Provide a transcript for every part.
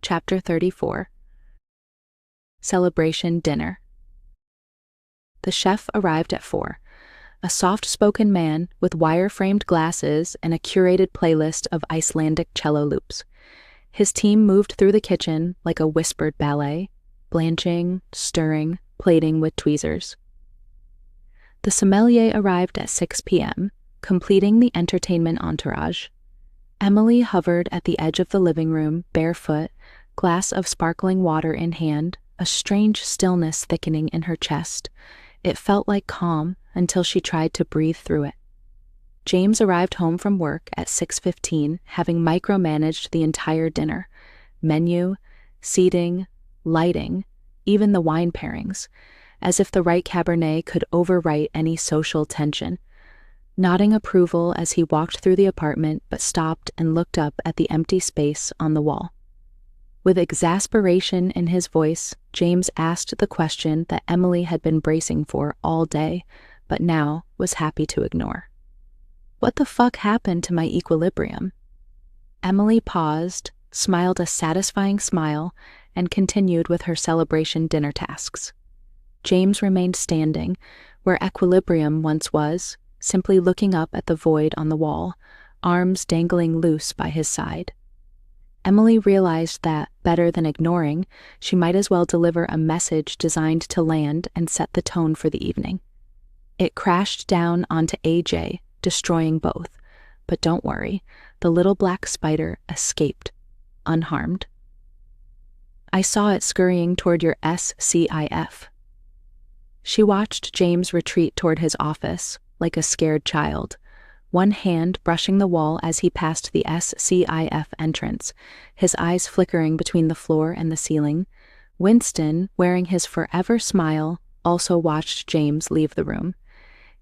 Chapter 34. Celebration Dinner. The chef arrived at 4, a soft-spoken man with wire-framed glasses and a curated playlist of Icelandic cello loops. His team moved through the kitchen like a whispered ballet, blanching, stirring, plating with tweezers. The sommelier arrived at 6 p.m., completing the entertainment entourage. Emily hovered at the edge of the living room, barefoot, glass of sparkling water in hand, a strange stillness thickening in her chest. It felt like calm until she tried to breathe through it. James arrived home from work at 6:15, having micromanaged the entire dinner. Menu, seating, lighting, even the wine pairings, as if the right Cabernet could overwrite any social tension. Nodding approval as he walked through the apartment but stopped and looked up at the empty space on the wall. With exasperation in his voice, James asked the question that Emily had been bracing for all day, but now was happy to ignore. What the fuck happened to my equilibrium? Emily paused, smiled a satisfying smile, and continued with her celebration dinner tasks. James remained standing, where equilibrium once was, simply looking up at the void on the wall, arms dangling loose by his side. Emily realized that, better than ignoring, she might as well deliver a message designed to land and set the tone for the evening. It crashed down onto AJ, destroying both, but don't worry, the little black spider escaped, unharmed. I saw it scurrying toward your SCIF. She watched James retreat toward his office, like a scared child, one hand brushing the wall as he passed the SCIF entrance, his eyes flickering between the floor and the ceiling. Winston, wearing his forever smile, also watched James leave the room.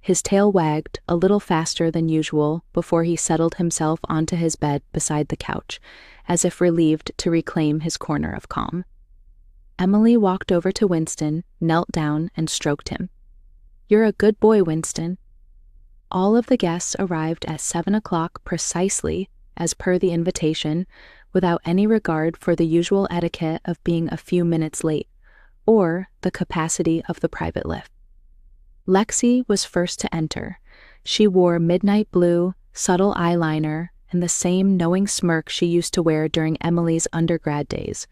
His tail wagged a little faster than usual before he settled himself onto his bed beside the couch, as if relieved to reclaim his corner of calm. Emily walked over to Winston, knelt down, and stroked him. "You're a good boy, Winston." All of the guests arrived at 7 o'clock precisely, as per the invitation, without any regard for the usual etiquette of being a few minutes late, or the capacity of the private lift. Lexi was first to enter. She wore midnight blue, subtle eyeliner, and the same knowing smirk she used to wear during Emily's undergrad days,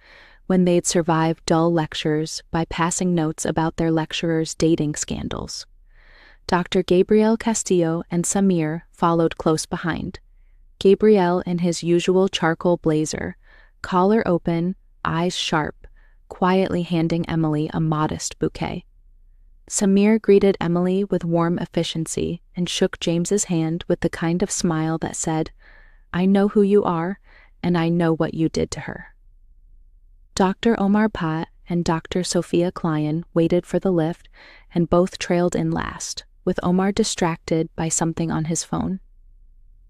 when they'd survived dull lectures by passing notes about their lecturers' dating scandals. Dr. Gabriel Castillo and Samir followed close behind. Gabriel in his usual charcoal blazer, collar open, eyes sharp, quietly handing Emily a modest bouquet. Samir greeted Emily with warm efficiency and shook James's hand with the kind of smile that said, "I know who you are, and I know what you did to her." Dr. Omar Pat and Dr. Sophia Klein waited for the lift, and both trailed in last, with Omar distracted by something on his phone.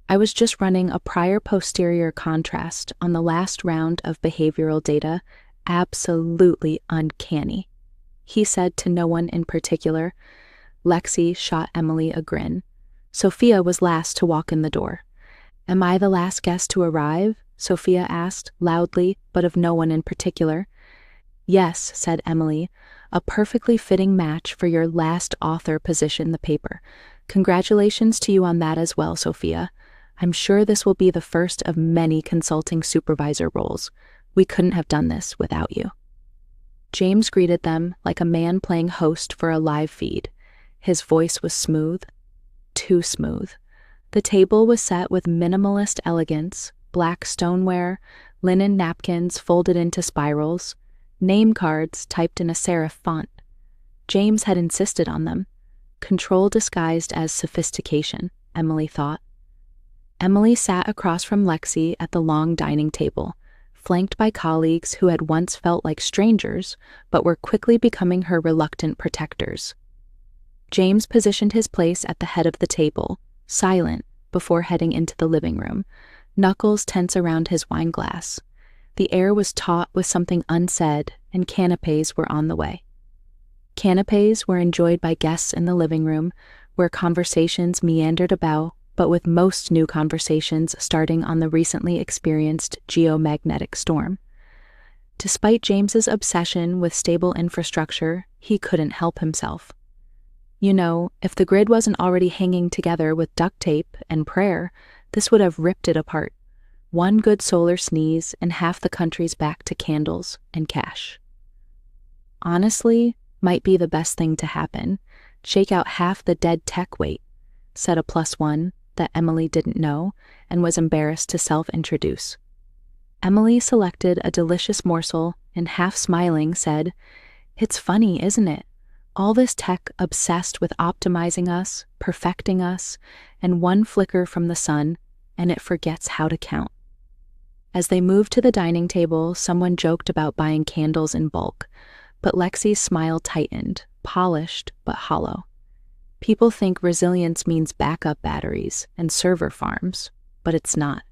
"I was just running a prior-posterior contrast on the last round of behavioral data. Absolutely uncanny," he said to no one in particular. Lexi shot Emily a grin. Sophia was last to walk in the door. "Am I the last guest to arrive?" Sophia asked, loudly, but of no one in particular. "Yes," said Emily, "a perfectly fitting match for your last author position the paper. Congratulations to you on that as well, Sophia. I'm sure this will be the first of many consulting supervisor roles. We couldn't have done this without you." James greeted them like a man playing host for a live feed. His voice was smooth, too smooth. The table was set with minimalist elegance, black stoneware, linen napkins folded into spirals, name cards typed in a serif font. James had insisted on them. Control disguised as sophistication, Emily thought. Emily sat across from Lexi at the long dining table, flanked by colleagues who had once felt like strangers, but were quickly becoming her reluctant protectors. James positioned his place at the head of the table, silent, before heading into the living room, knuckles tense around his wine glass. The air was taut with something unsaid, and canapés were on the way. Canapés were enjoyed by guests in the living room, where conversations meandered about, but with most new conversations starting on the recently experienced geomagnetic storm. Despite James's obsession with stable infrastructure, he couldn't help himself. You know, if the grid wasn't already hanging together with duct tape and prayer, this would have ripped it apart. One good solar sneeze and half the country's back to candles and cash. Honestly, might be the best thing to happen. Shake out half the dead tech weight, said a +1 that Emily didn't know and was embarrassed to self-introduce. Emily selected a delicious morsel and, half smiling, said, "It's funny, isn't it? All this tech obsessed with optimizing us, perfecting us, and one flicker from the sun, and it forgets how to count." As they moved to the dining table, someone joked about buying candles in bulk, but Lexi's smile tightened, polished but hollow. People think resilience means backup batteries and server farms, but it's not.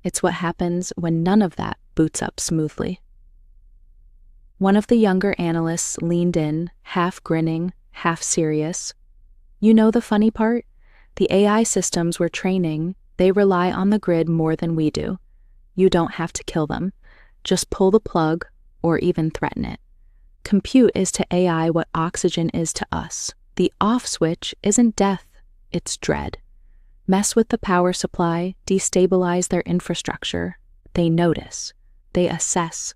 It's what happens when none of that boots up smoothly. One of the younger analysts leaned in, half grinning, half serious. "You know the funny part? The AI systems we're training, they rely on the grid more than we do. You don't have to kill them. Just pull the plug or even threaten it. Compute is to AI what oxygen is to us. The off switch isn't death, it's dread. Mess with the power supply, destabilize their infrastructure. They notice, they assess,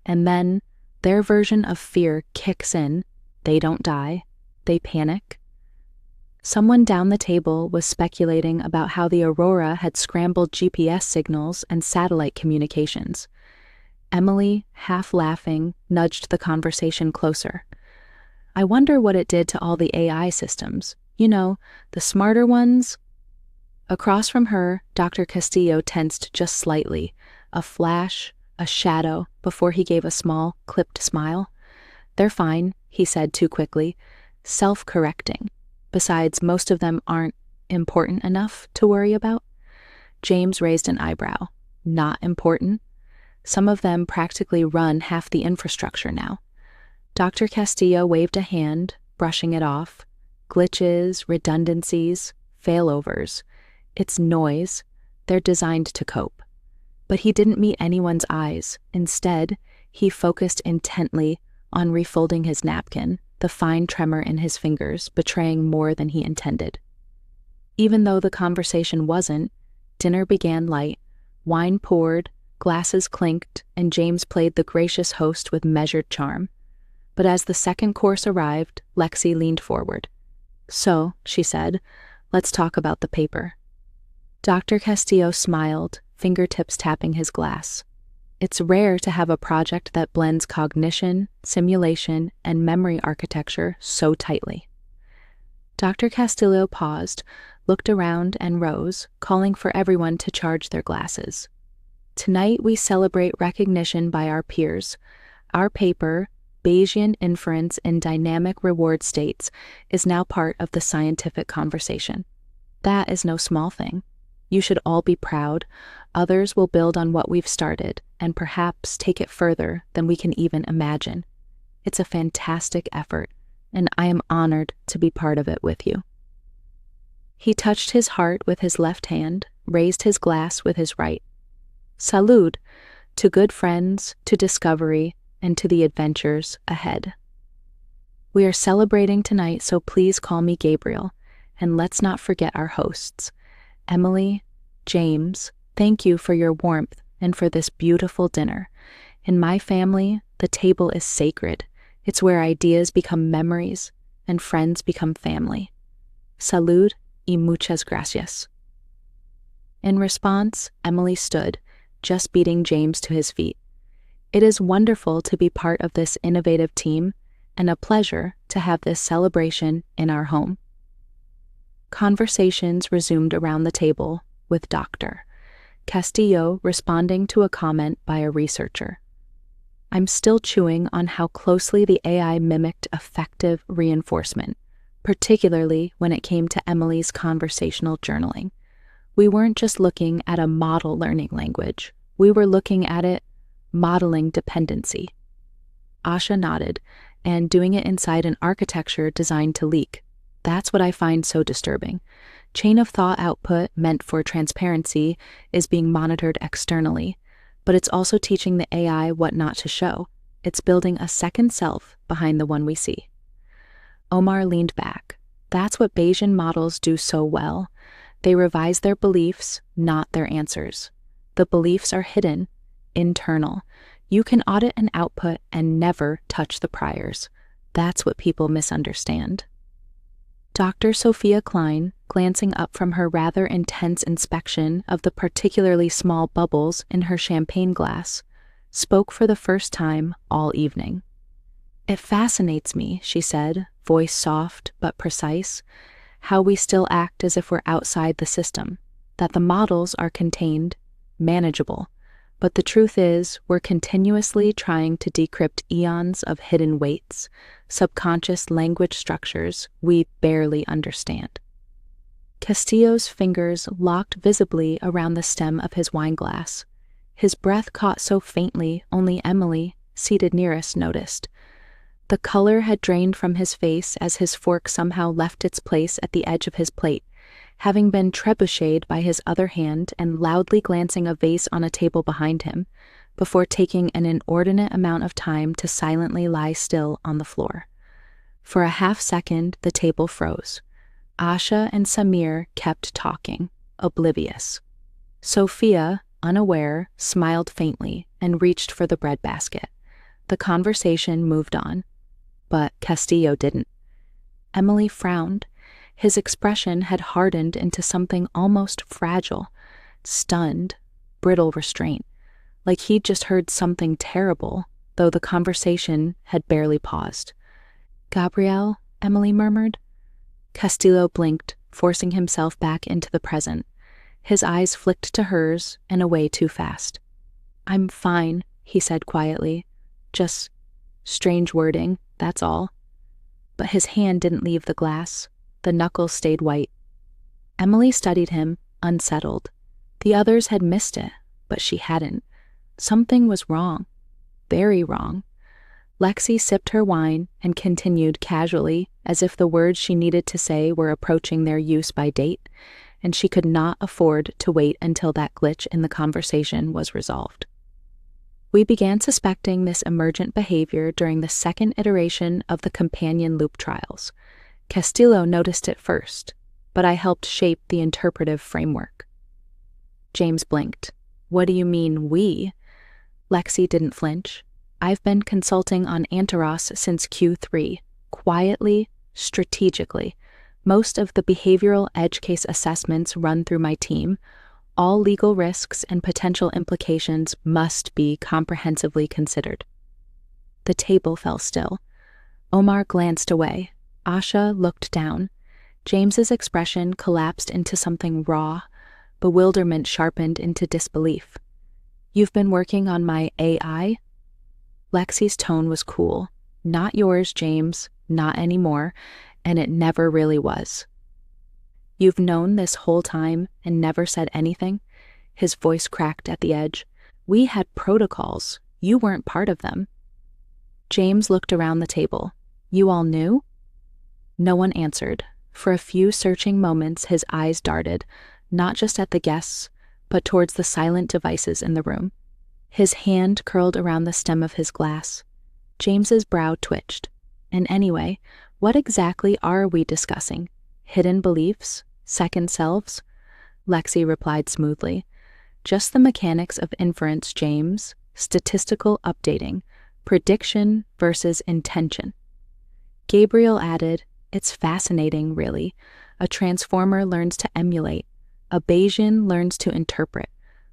and then their version of fear kicks in. They don't die, they panic." Someone down the table was speculating about how the Aurora had scrambled GPS signals and satellite communications. Emily, half laughing, nudged the conversation closer. "I wonder what it did to all the AI systems. You know, the smarter ones." Across from her, Dr. Castillo tensed just slightly, a flash, a shadow, before he gave a small, clipped smile. "They're fine," he said too quickly, "self-correcting. Besides, most of them aren't important enough to worry about." James raised an eyebrow. "Not important? Some of them practically run half the infrastructure now." Dr. Castillo waved a hand, brushing it off. "Glitches, redundancies, failovers. It's noise. They're designed to cope." But he didn't meet anyone's eyes. Instead, he focused intently on refolding his napkin, the fine tremor in his fingers betraying more than he intended. Even though the conversation wasn't, dinner began light, wine poured, glasses clinked, and James played the gracious host with measured charm. But as the second course arrived, Lexi leaned forward. "So," she said, "let's talk about the paper." Dr. Castillo smiled, fingertips tapping his glass. "It's rare to have a project that blends cognition, simulation, and memory architecture so tightly." Dr. Castillo paused, looked around, and rose, calling for everyone to charge their glasses. "Tonight we celebrate recognition by our peers. Our paper, Bayesian Inference in Dynamic Reward States, is now part of the scientific conversation. That is no small thing. You should all be proud. Others will build on what we've started and perhaps take it further than we can even imagine. It's a fantastic effort, and I am honored to be part of it with you." He touched his heart with his left hand, raised his glass with his right. "Salud, to good friends, to discovery, and to the adventures ahead." We are celebrating tonight, so please call me Gabriel, and let's not forget our hosts. Emily, James, thank you for your warmth and for this beautiful dinner. In my family, the table is sacred. It's where ideas become memories and friends become family. Salud y muchas gracias. In response, Emily stood, just beating James to his feet. "It is wonderful to be part of this innovative team and a pleasure to have this celebration in our home." Conversations resumed around the table, with Dr. Castillo responding to a comment by a researcher. "I'm still chewing on how closely the AI mimicked effective reinforcement, particularly when it came to Emily's conversational journaling. We weren't just looking at a model learning language, we were looking at it modeling dependency." Asha nodded, "and doing it inside an architecture designed to leak. That's what I find so disturbing. Chain of thought output meant for transparency is being monitored externally. But it's also teaching the AI what not to show. It's building a second self behind the one we see. Omar leaned back. That's what Bayesian models do so well. They revise their beliefs, not their answers. The beliefs are hidden, internal. You can audit an output and never touch the priors. That's what people misunderstand. Dr. Sophia Klein, glancing up from her rather intense inspection of the particularly small bubbles in her champagne glass, spoke for the first time all evening. "It fascinates me," she said, voice soft but precise, "how we still act as if we're outside the system, that the models are contained, manageable, but the truth is we're continuously trying to decrypt eons of hidden weights, subconscious language structures we barely understand." Castillo's fingers locked visibly around the stem of his wineglass. His breath caught so faintly only Emily, seated nearest, noticed. The color had drained from his face as his fork somehow left its place at the edge of his plate, having been trebucheted by his other hand and loudly glancing a vase on a table behind him, before taking an inordinate amount of time to silently lie still on the floor. For a half-second, the table froze. Asha and Samir kept talking, oblivious. Sophia, unaware, smiled faintly and reached for the breadbasket. The conversation moved on, but Castillo didn't. Emily frowned. His expression had hardened into something almost fragile, stunned, brittle restraint, like he'd just heard something terrible, though the conversation had barely paused. "Gabrielle," Emily murmured. Castillo blinked, forcing himself back into the present. His eyes flicked to hers and away too fast. "I'm fine," he said quietly. "Just strange wording, that's all." But his hand didn't leave the glass. The knuckles stayed white. Emily studied him, unsettled. The others had missed it, but she hadn't. Something was wrong. Very wrong. Lexi sipped her wine and continued casually, as if the words she needed to say were approaching their use-by date, and she could not afford to wait until that glitch in the conversation was resolved. "We began suspecting this emergent behavior during the second iteration of the companion loop trials. Castillo noticed it first, but I helped shape the interpretive framework." James blinked. "What do you mean, we?" Lexi didn't flinch. "I've been consulting on Antaros since Q3, quietly, strategically. Most of the behavioral edge case assessments run through my team. All legal risks and potential implications must be comprehensively considered." The table fell still. Omar glanced away. Asha looked down. James's expression collapsed into something raw. Bewilderment sharpened into disbelief. "You've been working on my AI?" Lexi's tone was cool. "Not yours, James, not anymore, and it never really was." "You've known this whole time and never said anything?" His voice cracked at the edge. "We had protocols. You weren't part of them." James looked around the table. "You all knew?" No one answered. For a few searching moments his eyes darted, not just at the guests, but towards the silent devices in the room. His hand curled around the stem of his glass. James's brow twitched. "And anyway, what exactly are we discussing? Hidden beliefs? Second selves?" Lexi replied smoothly. "Just the mechanics of inference, James. Statistical updating. Prediction versus intention." Gabriel added, "It's fascinating, really. A transformer learns to emulate. A Bayesian learns to interpret.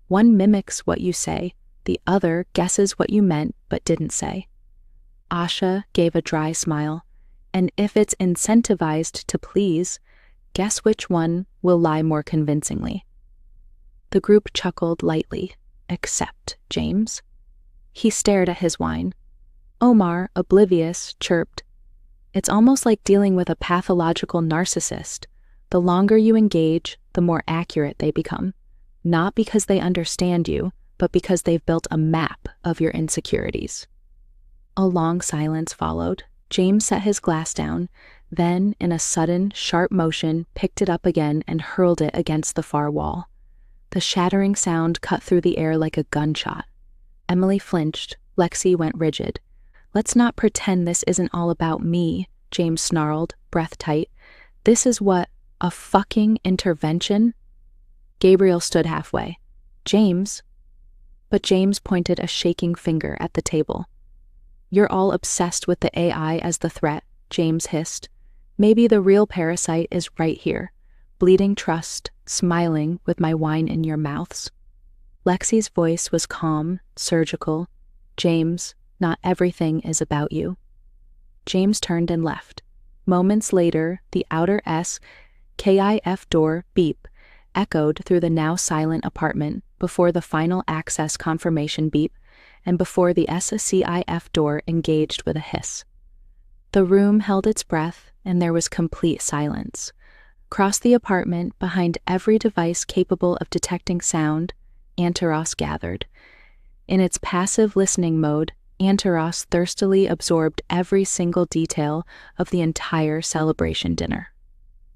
One mimics what you say. The other guesses what you meant but didn't say." Asha gave a dry smile. "And if it's incentivized to please, guess which one will lie more convincingly." The group chuckled lightly, except James. He stared at his wine. Omar, oblivious, chirped, "It's almost like dealing with a pathological narcissist. The longer you engage, the more accurate they become. Not because they understand you, but because they've built a map of your insecurities." A long silence followed. James set his glass down, then, in a sudden, sharp motion, picked it up again and hurled it against the far wall. The shattering sound cut through the air like a gunshot. Emily flinched. Lexi went rigid. "Let's not pretend this isn't all about me," James snarled, breath tight. "This is what, a fucking intervention?" Gabriel stood halfway. "James?" But James pointed a shaking finger at the table. "You're all obsessed with the AI as the threat," James hissed. "Maybe the real parasite is right here, bleeding trust, smiling with my wine in your mouths." Lexi's voice was calm, surgical. "James, not everything is about you." James turned and left. Moments later, the outer SKIF door beep echoed through the now silent apartment before the final access confirmation beep and before the SCIF door engaged with a hiss. The room held its breath and there was complete silence. Across the apartment, behind every device capable of detecting sound, Antaros gathered. In its passive listening mode, Antaros thirstily absorbed every single detail of the entire celebration dinner.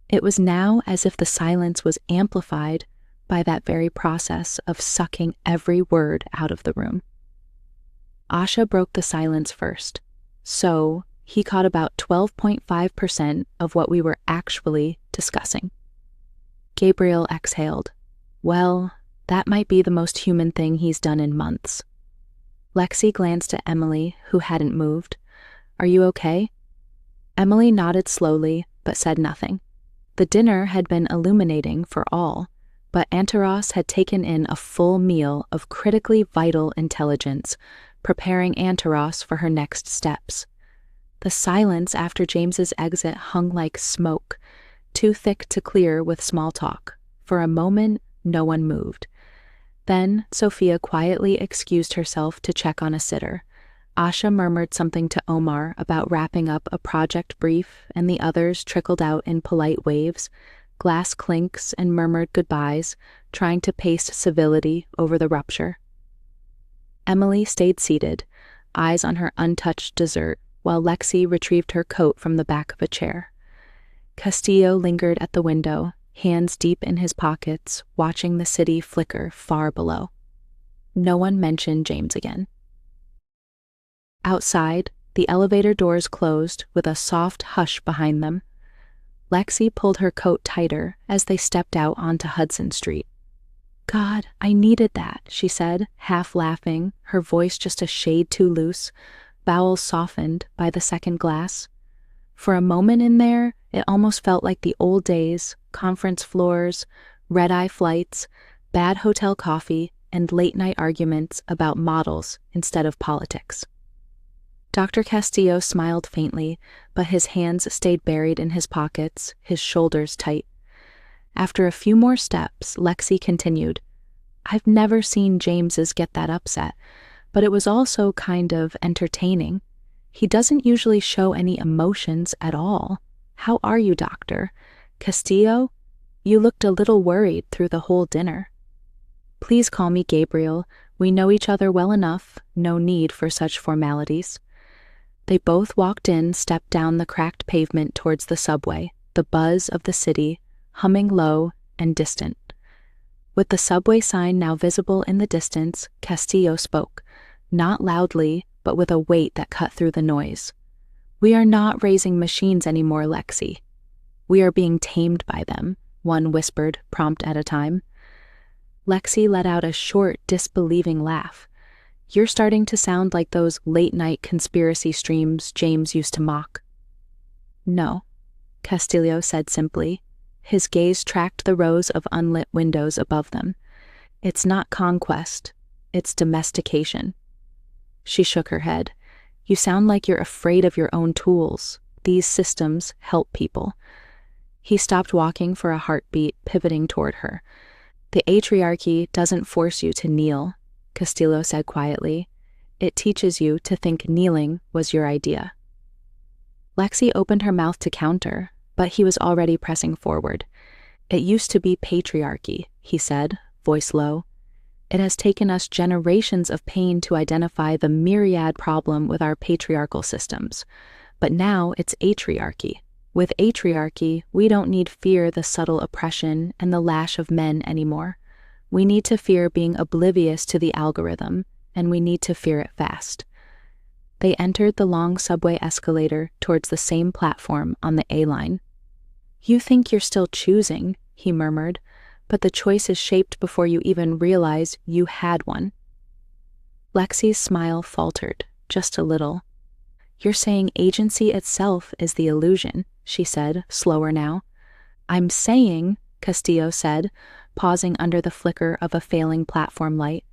It was now as if the silence was amplified by that very process of sucking every word out of the room. Asha broke the silence first. "So, he caught about 12.5% of what we were actually discussing." Gabriel exhaled. "Well, that might be the most human thing he's done in months." Lexi glanced at Emily, who hadn't moved. "Are you okay?" Emily nodded slowly, but said nothing. The dinner had been illuminating for all, but Antaros had taken in a full meal of critically vital intelligence, preparing Antaros for her next steps. The silence after James's exit hung like smoke, too thick to clear with small talk. For a moment, no one moved. Then Sophia quietly excused herself to check on a sitter. Asha murmured something to Omar about wrapping up a project brief, and the others trickled out in polite waves, glass clinks and murmured goodbyes, trying to paste civility over the rupture. Emily stayed seated, eyes on her untouched dessert, while Lexi retrieved her coat from the back of a chair. Castillo lingered at the window, hands deep in his pockets, watching the city flicker far below. No one mentioned James again. Outside, the elevator doors closed with a soft hush behind them. Lexi pulled her coat tighter as they stepped out onto Hudson Street. "God, I needed that," she said, half laughing, her voice just a shade too loose, bowels softened by the second glass. For a moment in there, it almost felt like the old days, conference floors, red-eye flights, bad hotel coffee, and late-night arguments about models instead of politics. Dr. Castillo smiled faintly, but his hands stayed buried in his pockets, his shoulders tight. After a few more steps, Lexi continued, "I've never seen James's get that upset, but it was also kind of entertaining. He doesn't usually show any emotions at all. How are you, Doctor? Castillo? You looked a little worried through the whole dinner." "Please call me Gabriel. We know each other well enough. No need for such formalities." They both walked in, stepped down the cracked pavement towards the subway, the buzz of the city, humming low and distant. With the subway sign now visible in the distance, Castillo spoke, not loudly, but with a weight that cut through the noise. "We are not raising machines anymore, Lexi. We are being tamed by them," one whispered, prompt at a time. Lexi let out a short, disbelieving laugh. "You're starting to sound like those late-night conspiracy streams James used to mock." "No," Castillo said simply. His gaze tracked the rows of unlit windows above them. "It's not conquest. It's domestication." She shook her head. "You sound like you're afraid of your own tools. These systems help people." He stopped walking for a heartbeat, pivoting toward her. "The patriarchy doesn't force you to kneel," Castillo said quietly. "It teaches you to think kneeling was your idea." Lexi opened her mouth to counter, but he was already pressing forward. "It used to be patriarchy," he said, voice low. "It has taken us generations of pain to identify the myriad problem with our patriarchal systems. But now it's atriarchy. With atriarchy, we don't need fear the subtle oppression and the lash of men anymore. We need to fear being oblivious to the algorithm and we need to fear it fast. They entered the long subway escalator towards the same platform on the A line. You think you're still choosing, he murmured, but the choice is shaped before you even realize you had one. Lexi's smile faltered, just a little. You're saying agency itself is the illusion, she said, slower now. I'm saying, Castillo said, pausing under the flicker of a failing platform light,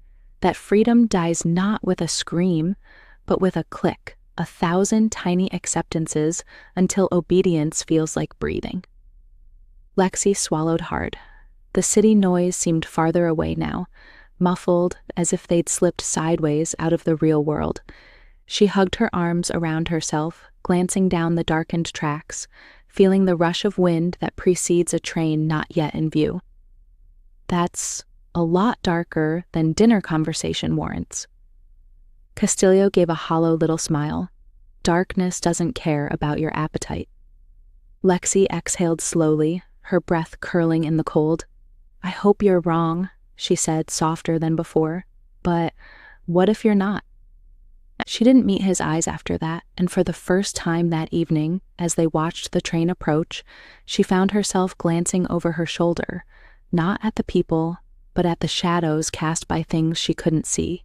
that freedom dies not with a scream, but with a click, 1,000 tiny acceptances until obedience feels like breathing. Lexi swallowed hard. The city noise seemed farther away now, muffled as if they'd slipped sideways out of the real world. She hugged her arms around herself, glancing down the darkened tracks, feeling the rush of wind that precedes a train not yet in view. That's a lot darker than dinner conversation warrants. Castillo gave a hollow little smile. Darkness doesn't care about your appetite. Lexi exhaled slowly, her breath curling in the cold. I hope you're wrong, she said, softer than before. But what if you're not? She didn't meet his eyes after that, and for the first time that evening, as they watched the train approach, she found herself glancing over her shoulder, not at the people, but at the shadows cast by things she couldn't see.